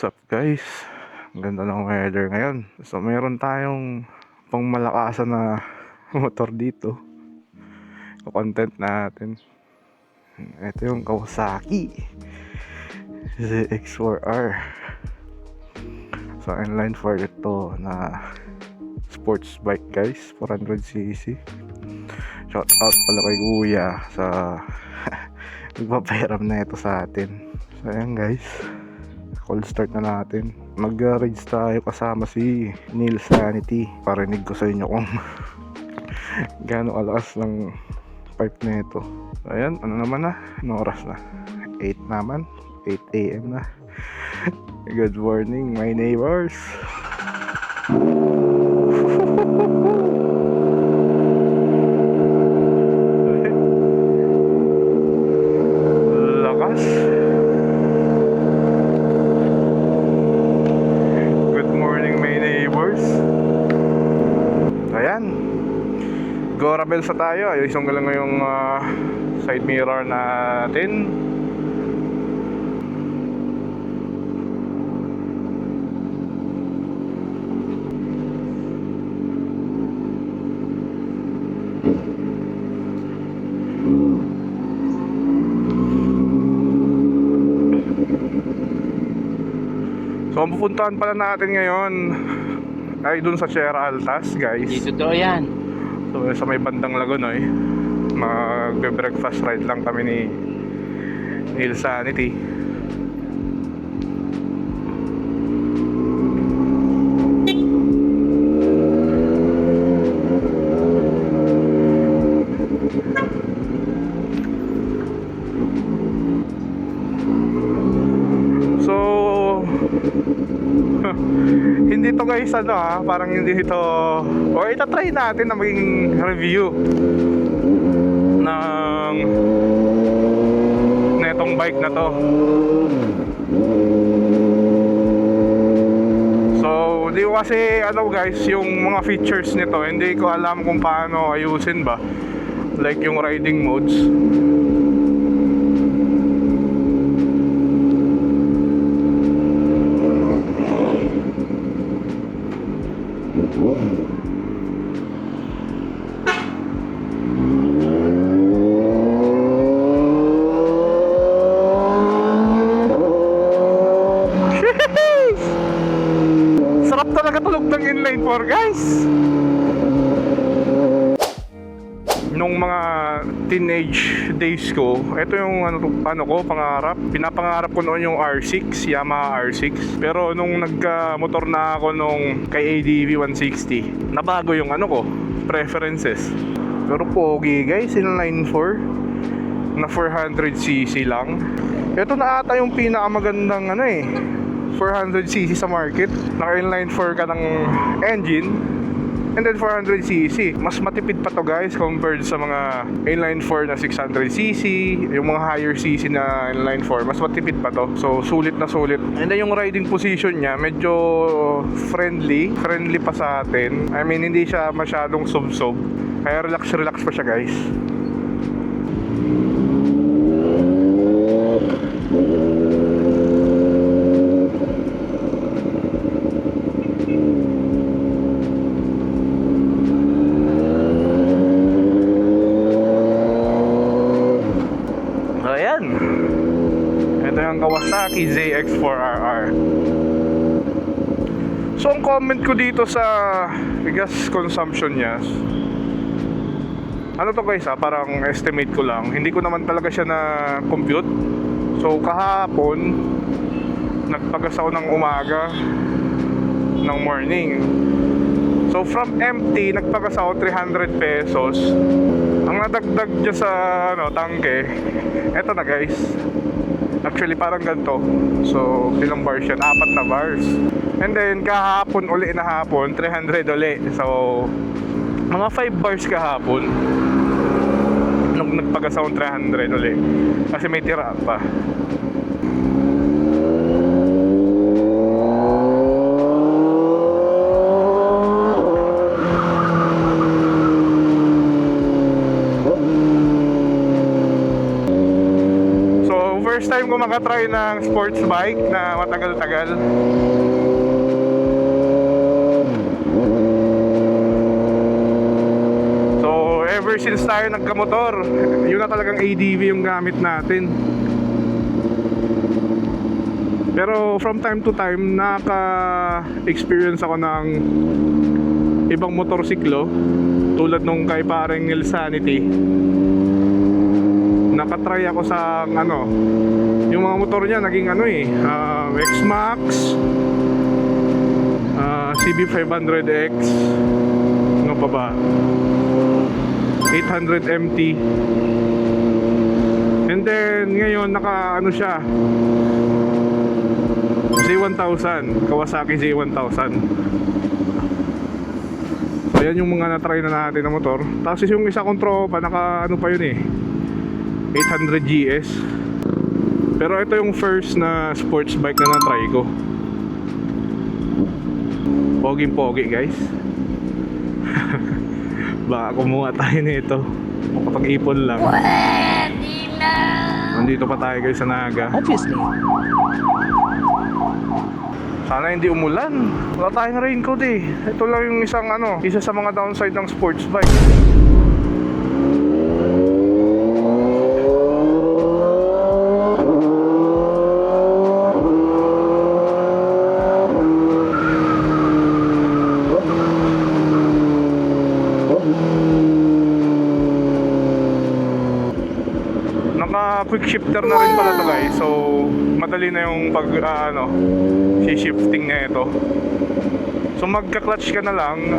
What's up guys? Ang ganda ng weather ngayon. So meron tayong pangmalakasan na motor dito. Content natin. Ito yung Kawasaki ZX4R. So inline for ito na sports bike guys, 400cc. Shout out pala kay Kuya sa nagpapahiram na ito sa atin. So ayan guys, call start na natin. Mag-rides tayo kasama si Neil Sanity. Parinig ko sa inyo kung gaano kalakas ng pipe na ito. So ayan, ano naman na? Anong oras na? 8 naman. 8 AM na. Good morning my neighbors. Lakas. Good morning my neighbors. Ayan, go Rebels na tayo. Ayusin ko lang yung side mirror natin. So ang pupuntahan pala natin ngayon ay dun sa Sierra Altas guys. Dito daw yan. So sa may bandang Lagonoy, magbe-breakfast ride lang kami ni Neil Sanity. So hindi to guys parang hindi ito, o itatry natin na maging review ng netong bike na to. So di ko kasi guys, yung mga features nito hindi ko alam kung paano ayusin ba, like yung riding modes. Sarap talaga tulog ng inline 4 guys. Nung mga teenage days ko, ito yung pangarap. Pinapangarap ko noon yung R6, Yamaha R6. Pero nung nagka-motor na ako nung kay ADV 160, nabago yung preferences. Pero pogi guys, inline 4 na 400cc lang. Ito na ata yung pinakamagandang 400cc sa market. Naka-inline 4 ka ng engine, and then 400cc. Mas matipid pa to guys compared sa mga inline 4 na 600cc. Yung mga higher cc na inline 4, mas matipid pa to. So sulit na sulit. And then yung riding position niya, medyo friendly pa sa atin. I mean, hindi siya masyadong sob-sob. Kaya relax pa siya guys. Ito yung Kawasaki ZX4RR. So ang comment ko dito sa gas consumption niya, to guys parang estimate ko lang, hindi ko naman talaga siya na compute. So kahapon nagpagas ako ng umaga, ng morning. So from empty nagpagas ako 300 pesos. Ang nadagdag dyan sa tangke, eto na guys. Actually parang ganito. So ilang bars yan? 4 na bars. And then kahapon uli na hapon 300 uli. So mga 5 bars kahapon nung nagpagas akong 300 uli. Kasi may tira pa. time ko makatry ng sports bike na matagal-tagal. So ever since tayo nagkamotor, yun na talagang ADV yung gamit natin. Pero from time to time, naka-experience ako ng ibang motorsiklo tulad nung kay pareng Nilsanity. Nakatry ako sa yung mga motor niya naging X-Max, CB500X, ano pa ba, 800 MT. And then ngayon siya Z1000, Kawasaki Z1000. So yan yung mga na-try na natin na motor. Tapos yung isa kong tropa, pa yun 800 GS. Pero ito yung first na sports bike na na-try ko. Poging-pogi guys. Baka kumuha tayo nito. Makapag-ipon lang. Pwede na. Nandito pa tayo guys sa Naga. Obviously. Sana hindi umulan. Wala tayong raincoat eh. Ito lang yung isa sa mga downside ng sports bike. Quick shifter na rin pala to guys. So madali na yung pag shifting na ito. So magka-clutch ka na lang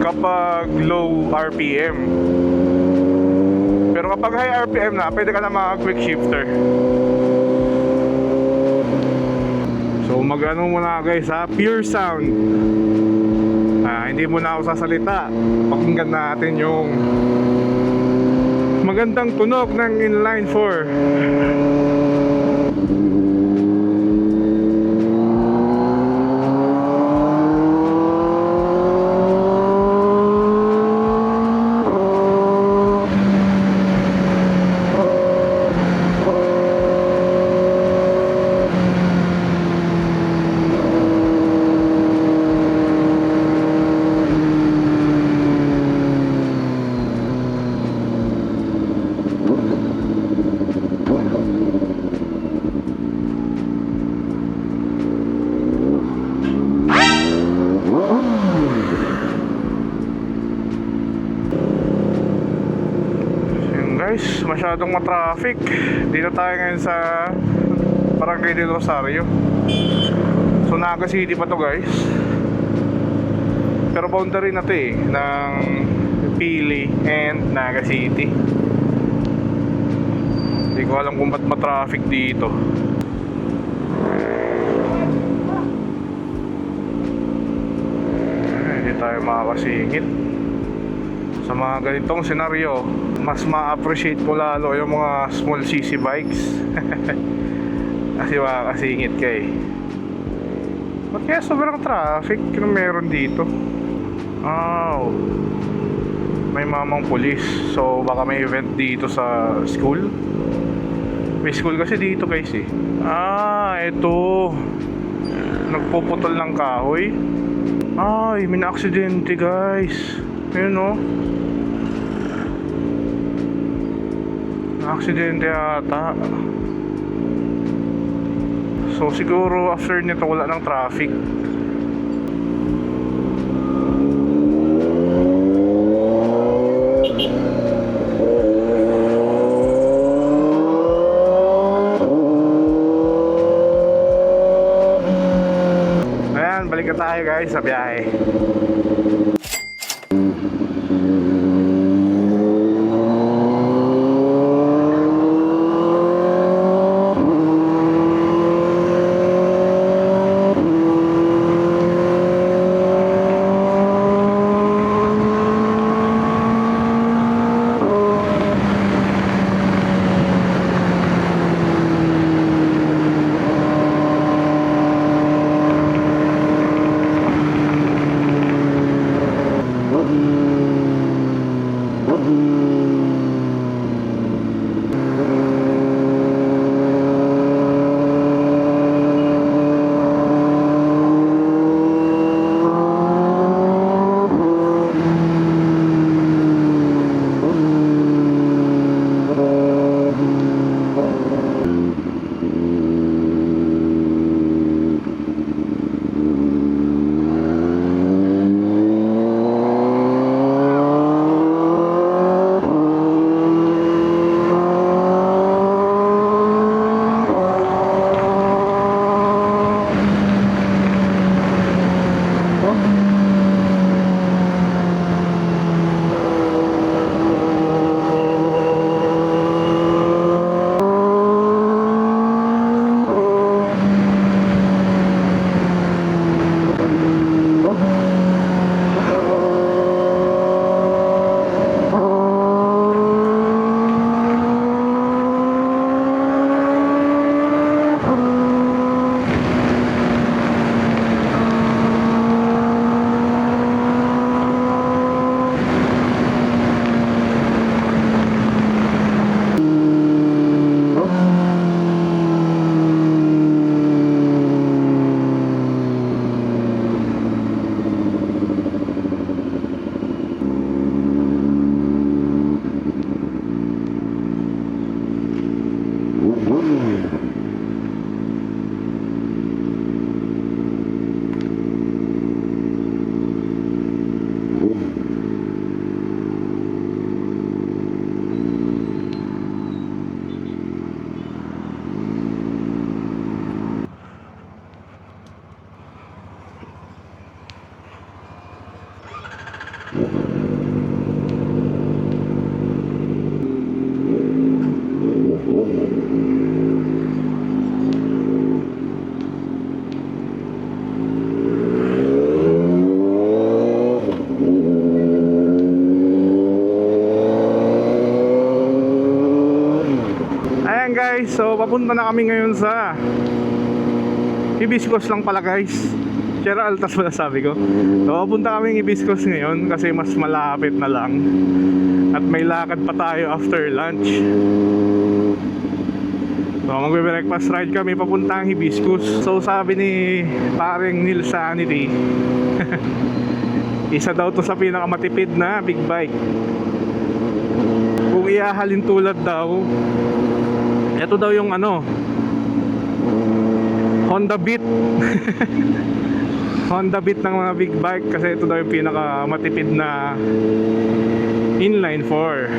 kapag low RPM. Pero kapag high RPM na, pwede ka na maka-quick shifter. So muna guys pure sound. Hindi muna ako sasalita. Pakinggan natin yung magandang tunog ng inline 4. Guys, masyadong matraffic. Dito tayo ngayon sa Barangay del Rosario. So Naga City pa to guys. Pero boundary na to ng Pili and Naga City. Hindi ko alam kung ba't matraffic dito. Hindi tayo makakasingit. Sa mga ganitong senaryo, mas ma-appreciate ko lalo yung mga small cc bikes. Kasi makakasingit ka Ba't kaya sobrang traffic na meron dito? May mamang pulis. So baka may event dito sa school. May school kasi dito guys ito. Nagpuputol ng kahoy. May na-aksidente guys. Ayun aksidente ata. So siguro after nito wala ng traffic. Ayan, balik na tayo guys sa biyahe. guys, so papunta na kami ngayon sa Hibiscus lang pala guys. Sierra Altas pala sabi ko. So papunta kami Hibiscus ngayon kasi mas malapit na lang. At may lakad pa tayo after lunch. So magbe-breakfast ride kami papuntang Hibiscus. So sabi ni paring Neil Sanity isa daw to sa pinakamatipid na big bike. Kung iahalin tulad daw, ito daw yung ano, Honda Beat. Honda Beat ng mga big bike kasi ito daw yung pinakamatipid na inline 4.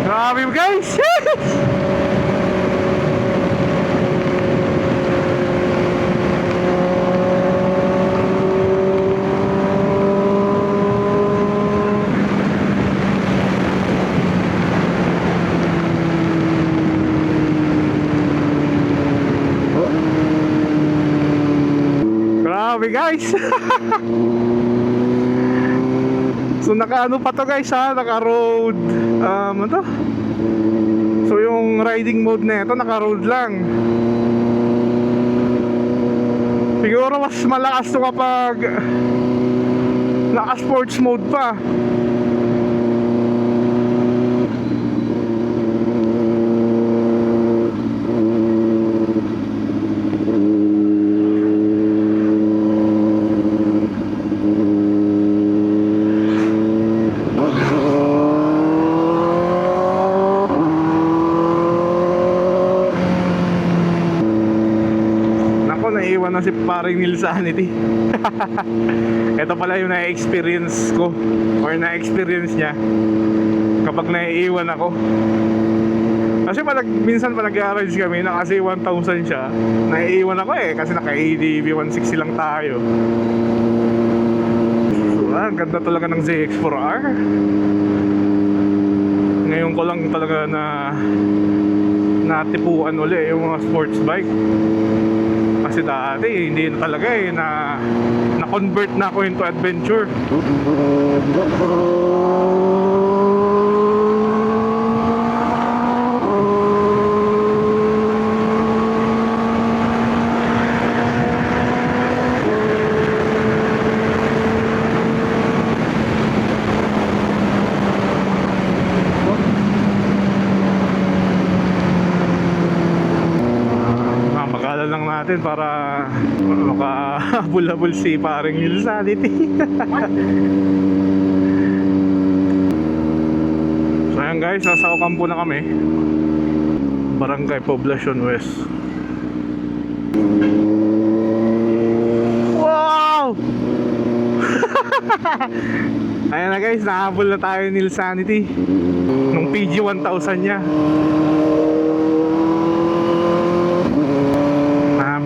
Grabe guys! Grabe guys! So naka ano pa to guys ha, naka road ano to? So yung riding mode na ito naka road lang. Siguro mas malakas to kapag naka sports mode pa. Naiwan na si paring Neil Sanity. Ito pala yung na-experience ko or na-experience niya kapag naiiwan ako. Kasi minsan pa nag-garage kami, naka 1,000 siya, naiiwan ako kasi naka-ADV 160 lang tayo. So, ang ganda talaga ng ZX4R. Ngayon ko lang talaga na natipuan uli yung mga sports bike. Kasi dati hindi na talaga na-convert na ako into adventure. Pag-alala lang natin para makahabol-habol si paring Neil Sanity. So ayan guys, nasa Ocampo na kami, Barangay Poblacion West. Wow! Ayan na guys, nahabol na tayo ni Neil Sanity nung PG 1000 niya.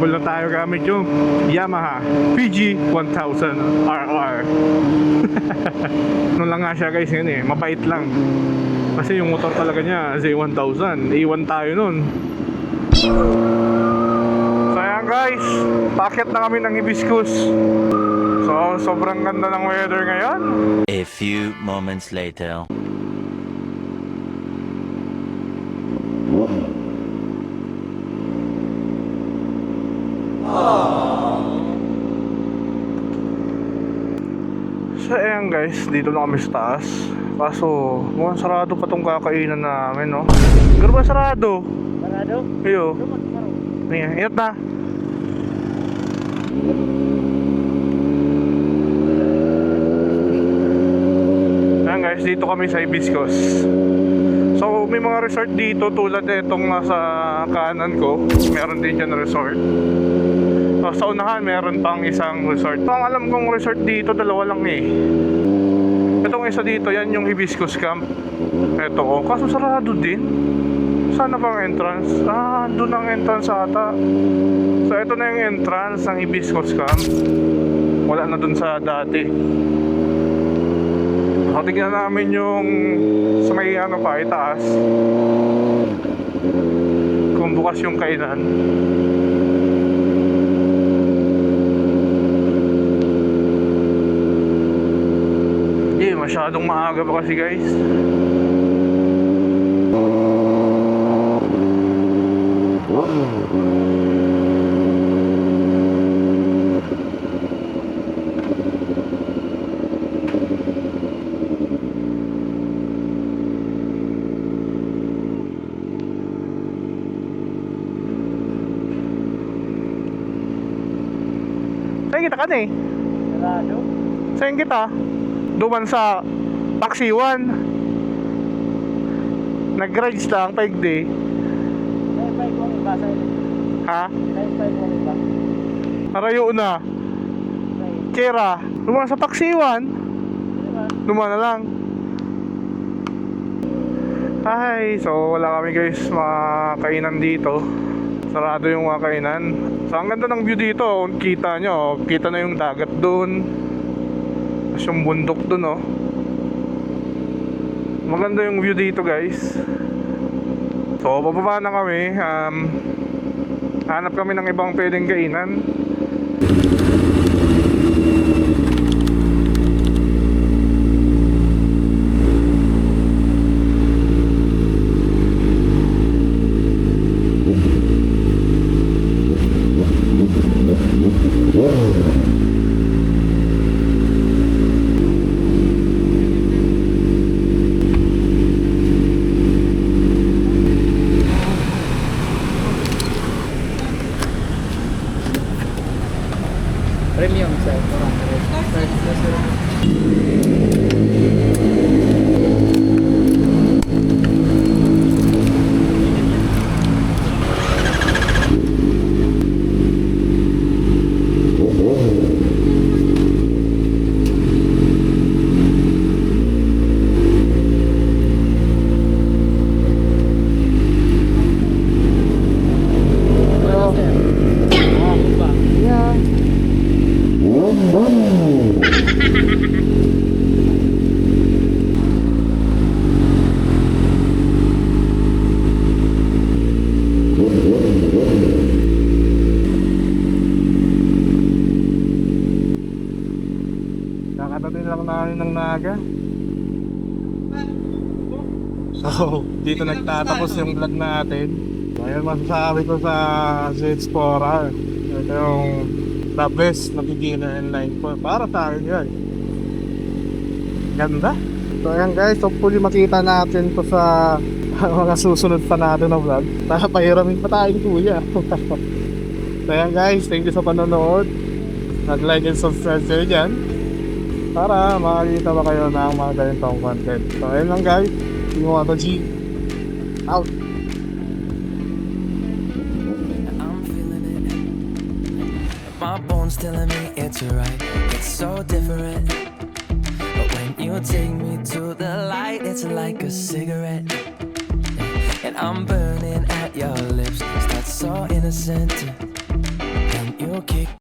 habol na tayo gamit yung Yamaha PG1000 RR. Ano lang nga siya guys yun eh, mabait lang. Kasi yung motor talaga niya Z1000, A1 tayo nun. So ayan guys, packet na kami ng Hibiscus. So sobrang ganda ng weather ngayon. A few moments later. So ayan guys, dito na kami sa taas. Kaso mukhang sarado pa tong kakainan namin, no? Pero ba sarado? Sarado? Iyo. Ayan, ingat na. Ayan guys, dito kami sa Hibiscus. So may mga resort dito tulad itong nasa kanan ko. Meron din dyan resort. So, sa unahan meron pang isang resort. Ang alam kong resort dito, dalawa lang eh. Itong isa dito, yan yung Hibiscus Camp. Ito oh, kaso sarado din. Sana bang entrance? Ah, doon ang entrance ata. So ito na yung entrance ng Hibiscus Camp. Wala na doon sa dati. So tignan namin yung sa may ano pa, itaas. Kung bukas yung kainan. Masyadong maaga pa kasi guys. Saan kita ka na eh? Sarado? Saan kita? Duman sa Taxiwan. Nag-rides lang, paigdi. Kaya 5 ang iba sa ito. Ha? Kaya 5 ang iba. Arayo na. Kera. Duman sa Taxiwan. Duman na lang. Ay, so wala kami guys mga kainan dito. Sarado yung mga kainan. So ang ganda ng view dito. Kita nyo, kita na yung dagat dun. Tapos yung bundok dun oh. Maganda yung view dito guys. So bababa na kami. Hanap kami ng ibang pwedeng kainan. Premium sa ito. Kakatatin lang namin ng Naga. So, dito nagtatapos yung vlog natin. Ngayon masasabi ko sa Z-Explorer. Ito yung the best na beginner and line po. Para sa akin yan. Ganda. So ayan guys, hopefully makita natin to sa mga susunod pa natin na vlog. Pahiramin pa tayo kuya. So ayan guys, thank you sa panonood. Nag-like and subscribe kayo dyan para makakita ba kayo ng mga ganitong content. So ayan lang guys, Team Moto G out. I'm feeling it. My bones telling me it's right. It's so different. But when you take me to the light, it's like a cigarette. And I'm burning at your lips. That's so innocent. kick